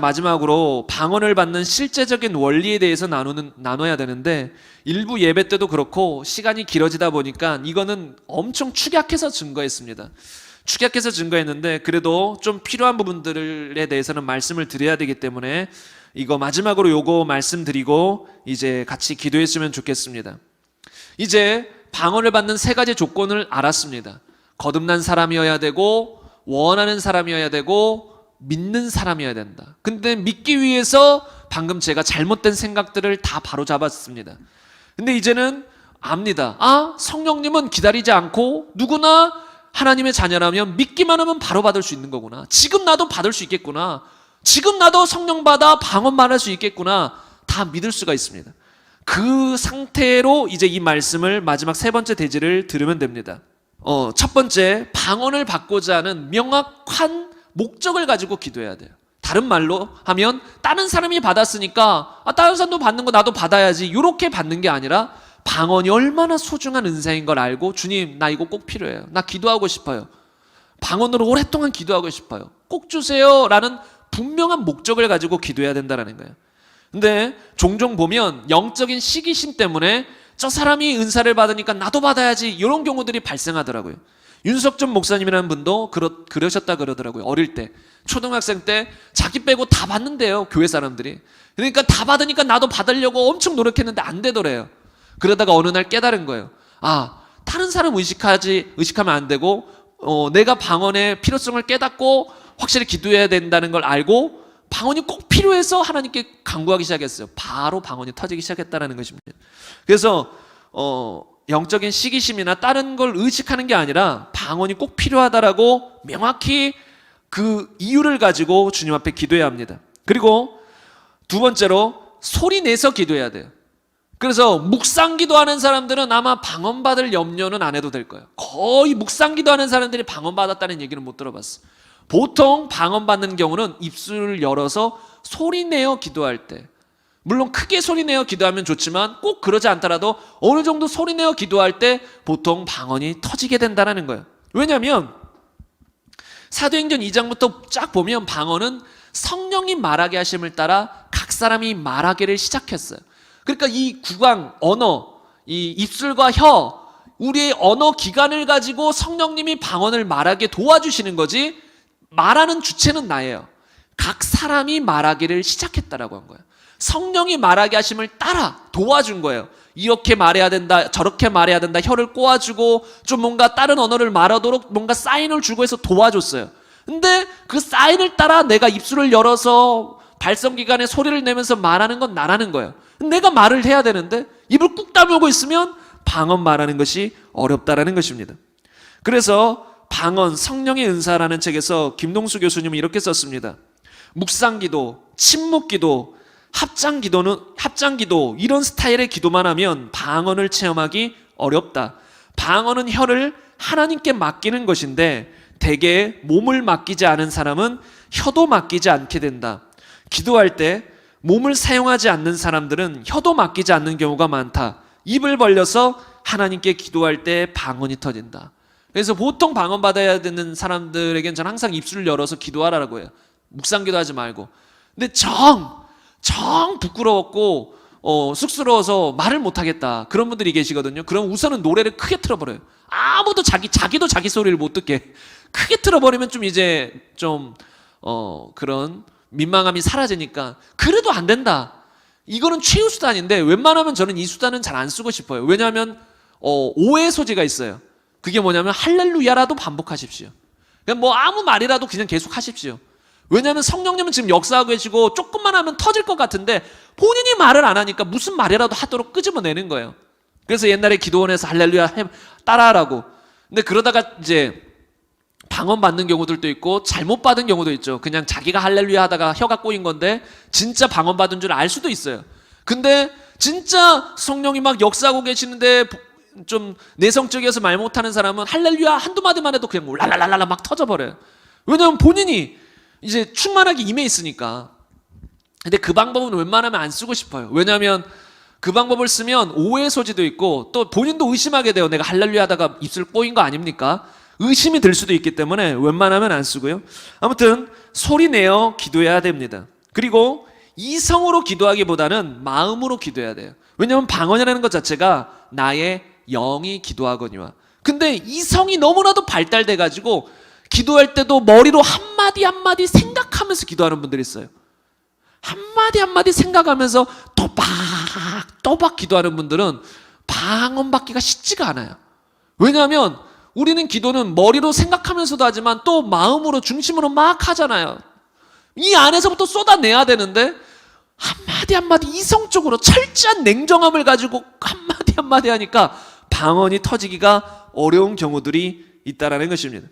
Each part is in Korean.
마지막으로 방언을 받는 실제적인 원리에 대해서 나눠야 되는데, 일부 예배 때도 그렇고 시간이 길어지다 보니까 이거는 엄청 축약해서 증거했습니다. 축약해서 증거했는데 그래도 좀 필요한 부분들에 대해서는 말씀을 드려야 되기 때문에 이거 마지막으로 요거 말씀드리고 이제 같이 기도했으면 좋겠습니다. 이제 방언을 받는 세 가지 조건을 알았습니다. 거듭난 사람이어야 되고, 원하는 사람이어야 되고, 믿는 사람이어야 된다. 근데 믿기 위해서 방금 제가 잘못된 생각들을 다 바로잡았습니다. 근데 이제는 압니다. 성령님은 기다리지 않고 누구나 하나님의 자녀라면 믿기만 하면 바로 받을 수 있는 거구나. 지금 나도 받을 수 있겠구나. 지금 나도 성령 받아 방언 말할 수 있겠구나. 다 믿을 수가 있습니다. 그 상태로 이제 이 말씀을 마지막 세 번째 대지를 들으면 됩니다. 첫 번째, 방언을 받고자 하는 명확한 목적을 가지고 기도해야 돼요. 다른 말로 하면 다른 사람이 받았으니까 다른 사람도 받는 거 나도 받아야지, 이렇게 받는 게 아니라 방언이 얼마나 소중한 은사인 걸 알고, 주님 나 이거 꼭 필요해요. 나 기도하고 싶어요. 방언으로 오랫동안 기도하고 싶어요. 꼭 주세요 라는 분명한 목적을 가지고 기도해야 된다는 거예요. 근데 종종 보면 영적인 시기심 때문에 저 사람이 은사를 받으니까 나도 받아야지, 이런 경우들이 발생하더라고요. 윤석준 목사님이라는 분도 그러셨다 그러더라고요. 어릴 때 초등학생 때 자기 빼고 다 받는데요, 교회 사람들이. 그러니까 다 받으니까 나도 받으려고 엄청 노력했는데 안 되더래요. 그러다가 어느 날 깨달은 거예요. 다른 사람 의식하면 안 되고, 내가 방언의 필요성을 깨닫고 확실히 기도해야 된다는 걸 알고 방언이 꼭 필요해서 하나님께 간구하기 시작했어요. 바로 방언이 터지기 시작했다는 것입니다. 그래서 영적인 시기심이나 다른 걸 의식하는 게 아니라 방언이 꼭 필요하다라고 명확히 그 이유를 가지고 주님 앞에 기도해야 합니다. 그리고 두 번째로 소리 내서 기도해야 돼요. 그래서 묵상 기도하는 사람들은 아마 방언 받을 염려는 안 해도 될 거예요. 거의 묵상 기도하는 사람들이 방언 받았다는 얘기는 못 들어봤어. 보통 방언 받는 경우는 입술을 열어서 소리 내어 기도할 때, 물론 크게 소리 내어 기도하면 좋지만 꼭 그러지 않더라도 어느 정도 소리 내어 기도할 때 보통 방언이 터지게 된다는 거예요. 왜냐하면 사도행전 2장부터 쫙 보면 방언은 성령이 말하게 하심을 따라 각 사람이 말하기를 시작했어요. 그러니까 이 구강, 언어, 이 입술과 혀, 우리의 언어 기관을 가지고 성령님이 방언을 말하게 도와주시는 거지, 말하는 주체는 나예요. 각 사람이 말하기를 시작했다라고 한 거예요. 성령이 말하게 하심을 따라 도와준 거예요. 이렇게 말해야 된다, 저렇게 말해야 된다, 혀를 꼬아주고 좀 뭔가 다른 언어를 말하도록 뭔가 사인을 주고 해서 도와줬어요. 근데 그 사인을 따라 내가 입술을 열어서 발성기관에 소리를 내면서 말하는 건 나라는 거예요. 내가 말을 해야 되는데 입을 꾹 다물고 있으면 방언 말하는 것이 어렵다라는 것입니다. 그래서 방언, 성령의 은사라는 책에서 김동수 교수님은 이렇게 썼습니다. 묵상기도, 침묵기도, 합장기도 이런 스타일의 기도만 하면 방언을 체험하기 어렵다. 방언은 혀를 하나님께 맡기는 것인데 대개 몸을 맡기지 않은 사람은 혀도 맡기지 않게 된다. 기도할 때 몸을 사용하지 않는 사람들은 혀도 맡기지 않는 경우가 많다. 입을 벌려서 하나님께 기도할 때 방언이 터진다. 그래서 보통 방언 받아야 되는 사람들에겐 저는 항상 입술을 열어서 기도하라고 해요. 묵상기도 하지 말고. 근데 정 부끄러웠고 쑥스러워서 말을 못하겠다, 그런 분들이 계시거든요. 그럼 우선은 노래를 크게 틀어버려요. 아무도 자기도 자기 소리를 못 듣게 크게 틀어버리면 좀 이제 그런 민망함이 사라지니까. 그래도 안 된다. 이거는 최후 수단인데 웬만하면 저는 이 수단은 잘 안 쓰고 싶어요. 왜냐하면 오해의 소지가 있어요. 그게 뭐냐면 할렐루야라도 반복하십시오. 그냥 뭐 아무 말이라도 그냥 계속 하십시오. 왜냐하면 성령님은 지금 역사하고 계시고 조금만 하면 터질 것 같은데 본인이 말을 안 하니까 무슨 말이라도 하도록 끄집어내는 거예요. 그래서 옛날에 기도원에서 할렐루야 따라하라고. 근데 그러다가 이제 방언 받는 경우들도 있고 잘못 받은 경우도 있죠. 그냥 자기가 할렐루야 하다가 혀가 꼬인 건데 진짜 방언 받은 줄 알 수도 있어요. 근데 진짜 성령이 막 역사하고 계시는데 좀 내성적이어서 말 못하는 사람은 할렐루야 한두 마디만 해도 그냥 랄랄랄라 막 터져버려요. 왜냐하면 본인이 이제 충만하게 임해 있으니까. 근데 그 방법은 웬만하면 안 쓰고 싶어요. 왜냐하면 그 방법을 쓰면 오해의 소지도 있고 또 본인도 의심하게 돼요. 내가 할렐루야 하다가 입술 꼬인 거 아닙니까? 의심이 들 수도 있기 때문에 웬만하면 안 쓰고요. 아무튼 소리 내어 기도해야 됩니다. 그리고 이성으로 기도하기보다는 마음으로 기도해야 돼요. 왜냐하면 방언이라는 것 자체가 나의 영이 기도하거니와. 근데 이성이 너무나도 발달돼 가지고 기도할 때도 머리로 한마디 한마디 생각하면서 기도하는 분들이 있어요. 한마디 한마디 생각하면서 또박 기도하는 분들은 방언 받기가 쉽지가 않아요. 왜냐하면 우리는 기도는 머리로 생각하면서도 하지만 또 마음으로 중심으로 막 하잖아요. 이 안에서부터 쏟아내야 되는데 한마디 한마디 이성적으로 철저한 냉정함을 가지고 한마디 한마디 하니까 방언이 터지기가 어려운 경우들이 있다라는 것입니다.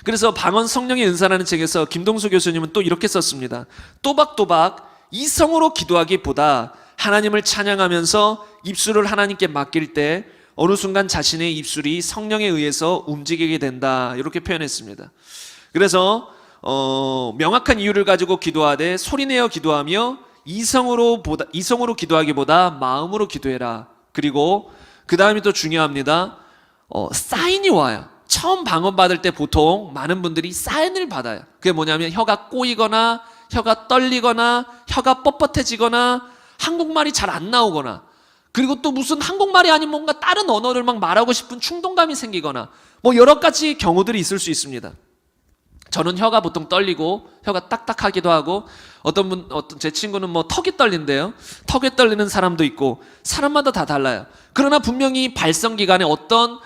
그래서 방언 성령의 은사라는 책에서 김동수 교수님은 또 이렇게 썼습니다. 또박또박 이성으로 기도하기보다 하나님을 찬양하면서 입술을 하나님께 맡길 때 어느 순간 자신의 입술이 성령에 의해서 움직이게 된다, 이렇게 표현했습니다. 그래서 명확한 이유를 가지고 기도하되 소리내어 기도하며 이성으로 기도하기보다 마음으로 기도해라. 그리고 그 다음이 또 중요합니다. 사인이 와요. 처음 방언 받을 때 보통 많은 분들이 사인을 받아요. 그게 뭐냐면 혀가 꼬이거나 혀가 떨리거나 혀가 뻣뻣해지거나 한국말이 잘 안 나오거나, 그리고 또 무슨 한국말이 아닌 뭔가 다른 언어를 막 말하고 싶은 충동감이 생기거나 뭐 여러 가지 경우들이 있을 수 있습니다. 저는 혀가 보통 떨리고 혀가 딱딱하기도 하고, 어떤 제 친구는 뭐 턱이 떨린대요. 턱에 떨리는 사람도 있고 사람마다 다 달라요. 그러나 분명히 발성 기간에 어떤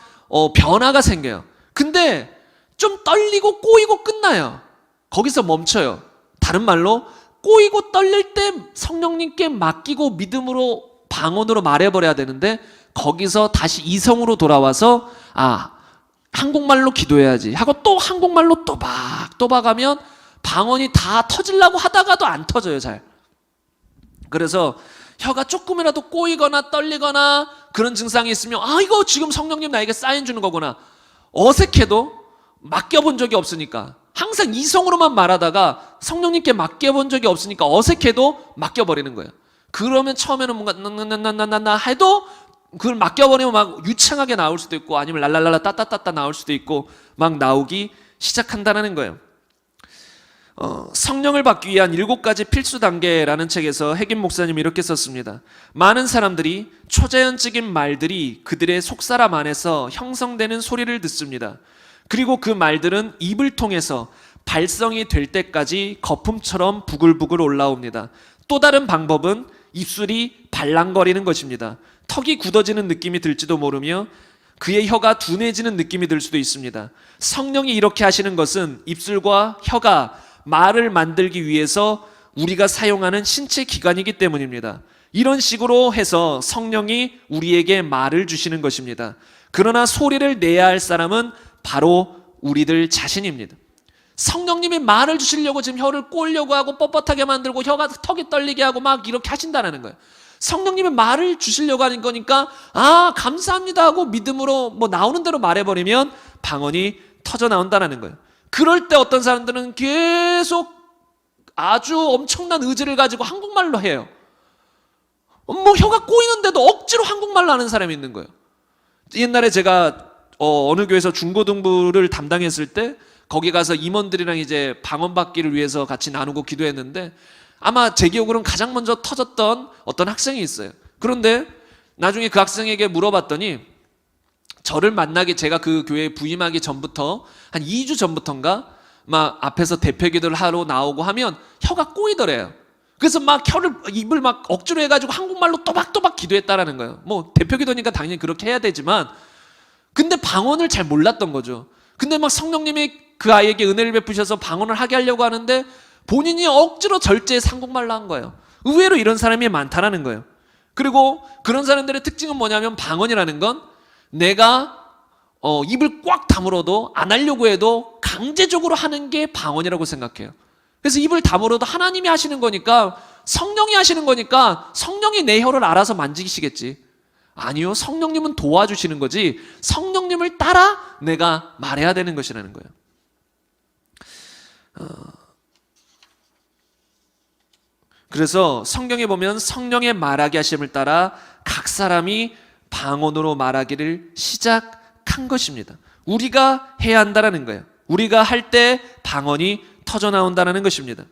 변화가 생겨요. 근데 좀 떨리고 꼬이고 끝나요. 거기서 멈춰요. 다른 말로 꼬이고 떨릴 때 성령님께 맡기고 믿음으로 방언으로 말해버려야 되는데 거기서 다시 이성으로 돌아와서 한국말로 기도해야지 하고 또 한국말로 또박 하면 방언이 다 터지려고 하다가도 안 터져요, 잘. 그래서 혀가 조금이라도 꼬이거나 떨리거나 그런 증상이 있으면 이거 지금 성령님 나에게 사인 주는 거구나. 어색해도 맡겨본 적이 없으니까, 항상 이성으로만 말하다가 성령님께 맡겨본 적이 없으니까 어색해도 맡겨버리는 거예요. 그러면 처음에는 뭔가 나나나나나 해도 그걸 맡겨버리면 막 유창하게 나올 수도 있고 아니면 랄랄랄라 따따따따 나올 수도 있고 막 나오기 시작한다는 거예요. 성령을 받기 위한 7가지 필수 단계라는 책에서 핵임 목사님이 이렇게 썼습니다. 많은 사람들이 초자연적인 말들이 그들의 속사람 안에서 형성되는 소리를 듣습니다. 그리고 그 말들은 입을 통해서 발성이 될 때까지 거품처럼 부글부글 올라옵니다. 또 다른 방법은 입술이 발랑거리는 것입니다. 턱이 굳어지는 느낌이 들지도 모르며 그의 혀가 둔해지는 느낌이 들 수도 있습니다. 성령이 이렇게 하시는 것은 입술과 혀가 말을 만들기 위해서 우리가 사용하는 신체 기관이기 때문입니다. 이런 식으로 해서 성령이 우리에게 말을 주시는 것입니다. 그러나 소리를 내야 할 사람은 바로 우리들 자신입니다. 성령님이 말을 주시려고 지금 혀를 꼬려고 하고 뻣뻣하게 만들고 턱이 떨리게 하고 막 이렇게 하신다는 거예요. 성령님이 말을 주시려고 하는 거니까 감사합니다 하고 믿음으로 뭐 나오는 대로 말해버리면 방언이 터져 나온다는 거예요. 그럴 때 어떤 사람들은 계속 아주 엄청난 의지를 가지고 한국말로 해요. 뭐 혀가 꼬이는데도 억지로 한국말로 하는 사람이 있는 거예요. 옛날에 제가 어느 교회에서 중고등부를 담당했을 때 거기 가서 임원들이랑 이제 방언 받기를 위해서 같이 나누고 기도했는데 아마 제 기억으로는 가장 먼저 터졌던 어떤 학생이 있어요. 그런데 나중에 그 학생에게 물어봤더니 저를 만나기, 제가 그 교회에 부임하기 전부터 한 2주 전부터인가 막 앞에서 대표 기도를 하러 나오고 하면 혀가 꼬이더래요. 그래서 막 입을 막 억지로 해가지고 한국말로 또박또박 기도했다라는 거예요. 뭐 대표 기도니까 당연히 그렇게 해야 되지만, 근데 방언을 잘 몰랐던 거죠. 근데 막 성령님이 그 아이에게 은혜를 베푸셔서 방언을 하게 하려고 하는데 본인이 억지로 절제해서 한국말로 한 거예요. 의외로 이런 사람이 많다라는 거예요. 그리고 그런 사람들의 특징은 뭐냐면 방언이라는 건 내가 입을 꽉 다물어도 안 하려고 해도 강제적으로 하는 게 방언이라고 생각해요. 그래서 입을 다물어도 하나님이 하시는 거니까, 성령이 하시는 거니까 성령이 내 혀를 알아서 만지시겠지. 아니요, 성령님은 도와주시는 거지 성령님을 따라 내가 말해야 되는 것이라는 거예요. 그래서 성경에 보면 성령의 말하게 하심을 따라 각 사람이 방언으로 말하기를 시작한 것입니다. 우리가 해야 한다는 거예요. 우리가 할 때 방언이 터져 나온다는 것입니다.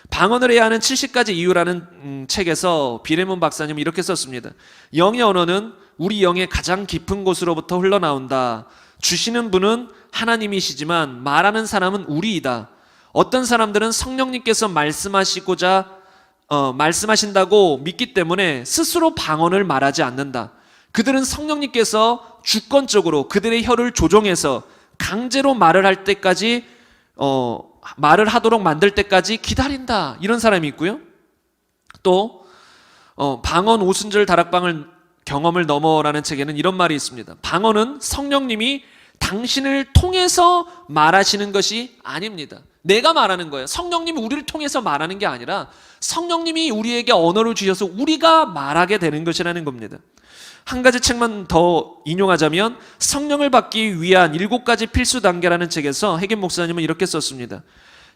방언을 해야 하는 70가지 이유라는 책에서 비레몬 박사님은 이렇게 썼습니다. 영의 언어는 우리 영의 가장 깊은 곳으로부터 흘러나온다. 주시는 분은 하나님이시지만 말하는 사람은 우리이다. 어떤 사람들은 성령님께서 말씀하신다고 믿기 때문에 스스로 방언을 말하지 않는다. 그들은 성령님께서 주권적으로 그들의 혀를 조종해서 강제로 말을 할 때까지 말을 하도록 만들 때까지 기다린다. 이런 사람이 있고요. 또 방언 오순절 다락방을 경험을 넘어라는 책에는 이런 말이 있습니다. 방언은 성령님이 당신을 통해서 말하시는 것이 아닙니다. 내가 말하는 거예요. 성령님이 우리를 통해서 말하는 게 아니라 성령님이 우리에게 언어를 주셔서 우리가 말하게 되는 것이라는 겁니다. 한 가지 책만 더 인용하자면 성령을 받기 위한 7가지 필수 단계라는 책에서 해겐 목사님은 이렇게 썼습니다.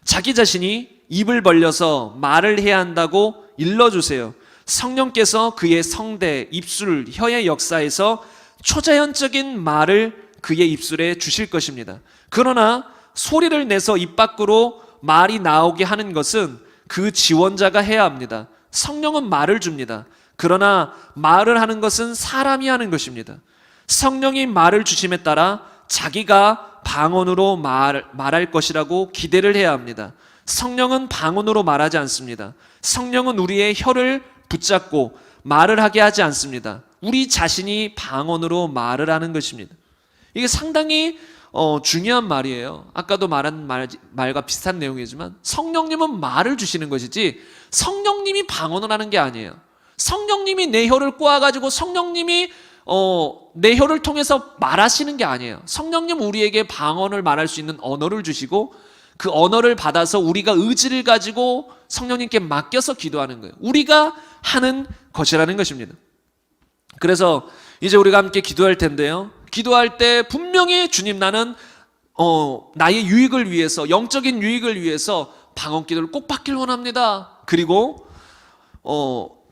자기 자신이 입을 벌려서 말을 해야 한다고 일러주세요. 성령께서 그의 성대, 입술, 혀의 역사에서 초자연적인 말을 그의 입술에 주실 것입니다. 그러나 소리를 내서 입 밖으로 말이 나오게 하는 것은 그 지원자가 해야 합니다. 성령은 말을 줍니다. 그러나 말을 하는 것은 사람이 하는 것입니다. 성령이 말을 주심에 따라 자기가 방언으로 말할 것이라고 기대를 해야 합니다. 성령은 방언으로 말하지 않습니다. 성령은 우리의 혀를 붙잡고 말을 하게 하지 않습니다. 우리 자신이 방언으로 말을 하는 것입니다. 이게 상당히 중요한 말이에요. 아까도 말한 말과 비슷한 내용이지만 성령님은 말을 주시는 것이지 성령님이 방언을 하는 게 아니에요. 성령님이 내 혀를 꼬아가지고 성령님이 내 혀를 통해서 말하시는 게 아니에요. 성령님 우리에게 방언을 말할 수 있는 언어를 주시고 그 언어를 받아서 우리가 의지를 가지고 성령님께 맡겨서 기도하는 거예요. 우리가 하는 것이라는 것입니다. 그래서 이제 우리가 함께 기도할 텐데요. 기도할 때 분명히 주님 나는 나의 유익을 위해서 영적인 유익을 위해서 방언 기도를 꼭 받길 원합니다. 그리고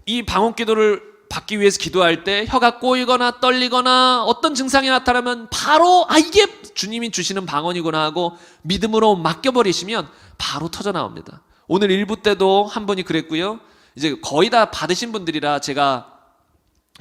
이 방언 기도를 받기 위해서 기도할 때 혀가 꼬이거나 떨리거나 어떤 증상이 나타나면 바로 이게 주님이 주시는 방언이구나 하고 믿음으로 맡겨버리시면 바로 터져 나옵니다. 오늘 일부 때도 한 분이 그랬고요. 이제 거의 다 받으신 분들이라 제가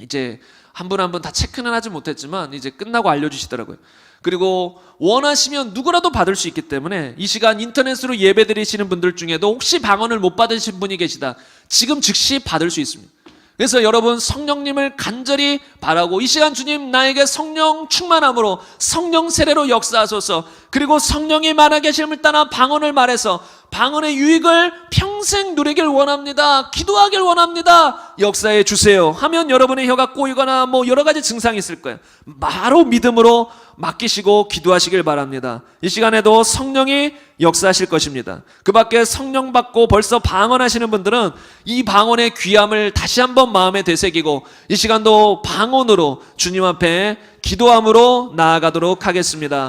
이제 한 분 한 분 다 체크는 하지 못했지만 이제 끝나고 알려주시더라고요. 그리고 원하시면 누구라도 받을 수 있기 때문에 이 시간 인터넷으로 예배 드리시는 분들 중에도 혹시 방언을 못 받으신 분이 계시다. 지금 즉시 받을 수 있습니다. 그래서 여러분 성령님을 간절히 바라고 이 시간 주님 나에게 성령 충만함으로 성령 세례로 역사하소서. 그리고 성령이 만나 계심을 따라 방언을 말해서 방언의 유익을 평생 누리길 원합니다. 기도하길 원합니다. 역사해 주세요 하면 여러분의 혀가 꼬이거나 여러 가지 증상이 있을 거예요. 바로 믿음으로 맡기시고 기도하시길 바랍니다. 이 시간에도 성령이 역사하실 것입니다. 그 밖에 성령 받고 벌써 방언하시는 분들은 이 방언의 귀함을 다시 한번 마음에 되새기고 이 시간도 방언으로 주님 앞에 기도함으로 나아가도록 하겠습니다.